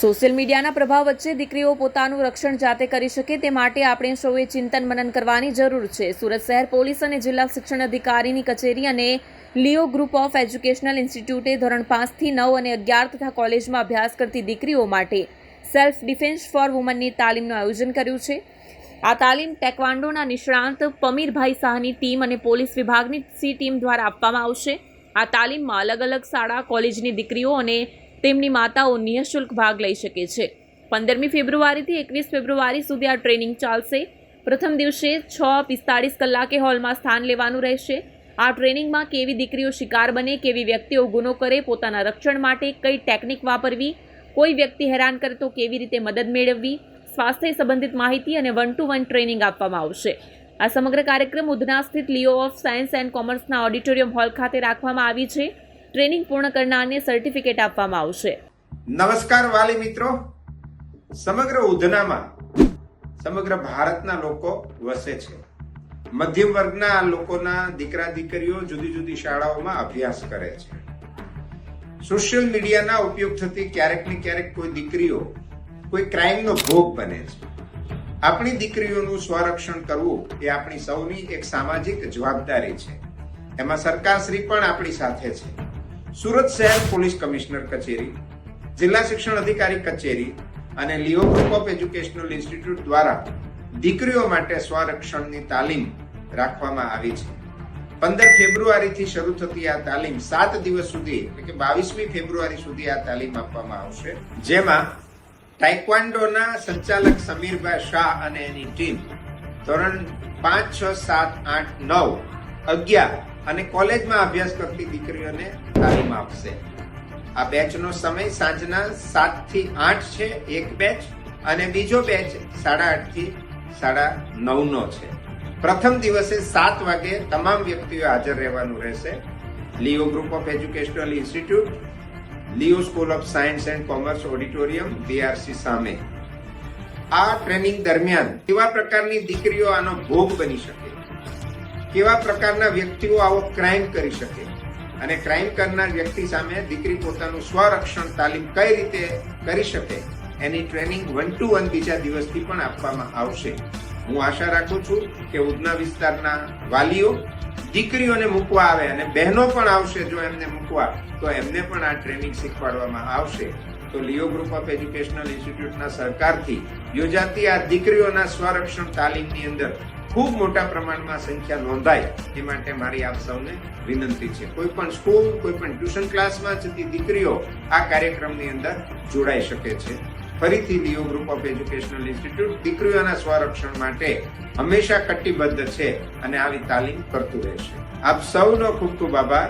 Social મીડિયાના પ્રભાવ વચ્ચે દીકરીઓ પોતાનું રક્ષણ જાતે કરી શકે તે માટે આપણે સૌએ ચિંતન મનન કરવાની જરૂર છે. સુરત શહેર પોલીસ અને જિલ્લા શિક્ષણ અધિકારીની કચેરી અને લિયો ગ્રુપ ઓફ એજ્યુકેશનલ ઇન્સ્ટિટ્યૂટે ધોરણ 5 થી 9 અને 11 તથા કોલેજમાં અભ્યાસ કરતી દીકરીઓ માટે સેલ્ફ ડિફેન્સ ફોર વુમનની તાલીમનું આયોજન કર્યું છે. આ તાલીમ ટેકવાન્ડોના નિષ્ણાંત પમીરભાઈ શાહની ટીમ અને પોલીસ વિભાગની સી ટીમ દ્વારા આપવામાં આવશે. આ તાલીમમાં અલગ અલગ શાળા કોલેજની દીકરીઓ અને તેમની માતાઓ નિઃશુલ્ક ભાગ લઈ શકે છે. 15મી ફેબ્રુઆરીથી 21 ફેબ્રુઆરી સુધી આ ટ્રેનિંગ ચાલશે. પ્રથમ દિવસે 6:45 કલાકે હોલમાં સ્થાન લેવાનું રહેશે. આ ટ્રેનિંગમાં કેવી દીકરીઓ શિકાર બને, કેવી વ્યક્તિઓ ગુનો કરે, પોતાના રક્ષણ માટે કઈ ટેકનિક વાપરવી, કોઈ વ્યક્તિ હેરાન કરે તો કેવી રીતે મદદ મેળવવી, સ્વાસ્થ્ય સંબંધિત માહિતી અને 1-to-1 ટ્રેનિંગ આપવામાં આવશે. આ સમગ્ર કાર્યક્રમ ઉધના સ્થિત લિયો ઓફ સાયન્સ એન્ડ કોમર્સના ઓડિટોરિયમ હોલ ખાતે રાખવામાં આવી છે. ટ્રેનિંગ પૂર્ણ કરનારને સર્ટિફિકેટ આપવામાં આવશે. નમસ્કાર વાલી મિત્રો, સમગ્ર ઉધનામાં સમગ્ર ભારતના લોકો વસે છે. મધ્યમ વર્ગના લોકોના દીકરા દીકરીઓ જુદી જુદી શાળાઓમાં અભ્યાસ કરે છે. સોશિયલ મીડિયાના ઉપયોગ થતી ક્યારેક ને ક્યારેક કોઈ દીકરીઓ કોઈ ક્રાઇમનો ભોગ બને છે. આપણી દીકરીઓનું સ્વરક્ષણ કરવું એ આપણી સૌની એક સામાજિક જવાબદારી છે. એમાં સરકારશ્રી પણ આપણી સાથે છે. સુરત શહેર પોલીસ કમિશનર કચેરી, જિલ્લા શિક્ષણ અધિકારી કચેરી અને લિયો ગ્રુપ ઓફ એજ્યુકેશનલ ઇન્સ્ટિટ્યૂટ દ્વારા દીકરીઓ માટે સ્વરક્ષણની તાલીમ રાખવામાં આવી છે. 15 ફેબ્રુઆરીથી શરૂ થતી આ તાલીમ 7 દિવસ સુધી એટલે કે 22મી ફેબ્રુઆરી સુધી આ તાલીમ આપવામાં આવશે. જેમાં ટાઇક્વાન્ડોના સંચાલક સમીરભાઈ શાહ અને એની ટીમ ધોરણ 5, 6, 7, 8, 9, 11 અને કોલેજમાં અભ્યાસ કરતી દીકરીઓને તાલીમ આપશે. આ બેચનો સમય સાંજના 7 થી 8 છે એક બેચ, અને બીજો બેચ 8:30 થી 9:30 છે. પ્રથમ દિવસે 7 વાગે તમામ વ્યક્તિઓ હાજર રહેવાનું રહેશે. Leo group of educational institute, Leo school of science and commerce auditorium, BRC સામે. આ ટ્રેનિંગ દરમિયાન કેવા પ્રકારની દીકરીઓ આનો ભોગ બની શકે, કેવા પ્રકારના વ્યક્તિઓ આવો ક્રાઇમ કરી શકે અને ક્રાઇમ કરનાર વ્યક્તિ સામે દીકરી પોતાનું સ્વરક્ષણ તાલીમ કઈ રીતે કરી શકે એની ટ્રેનિંગ 1-to-1 બીજા દિવસથી પણ આપવામાં આવશે. હું આશા રાખું છું કે ઉધના વિસ્તારના વાલીઓ દીકરીઓને મૂકવા આવે અને બહેનો પણ આવશે. જો એમને મૂકવા તો એમને પણ આ ટ્રેનિંગ શીખવાડવામાં આવશે. તો લિયો ગ્રુપ ઓફ એજ્યુકેશનલ ઇન્સ્ટિટ્યૂટના સહકારથી યોજાતી આ દીકરીઓના સ્વરક્ષણ તાલીમની અંદર ખૂબ મોટા પ્રમાણમાં સંખ્યા નોંધાય એ માટે મારી આપ સૌને વિનંતી છે. કોઈ પણ સ્કૂલ, કોઈ પણ ટ્યુશન ક્લાસમાં જતી દીકરીઓ આ કાર્યક્રમની અંદર જોડાઈ શકે છે. ફરીથી લિયો ગ્રુપ ઓફ એજ્યુકેશનલ ઇન્સ્ટિટ્યૂટ દીકરીઓના સ્વરક્ષણ માટે હંમેશા કટિબદ્ધ છે અને આવી તાલીમ કરતું રહેશે. આપ સૌનો ખૂબ ખૂબ આભાર.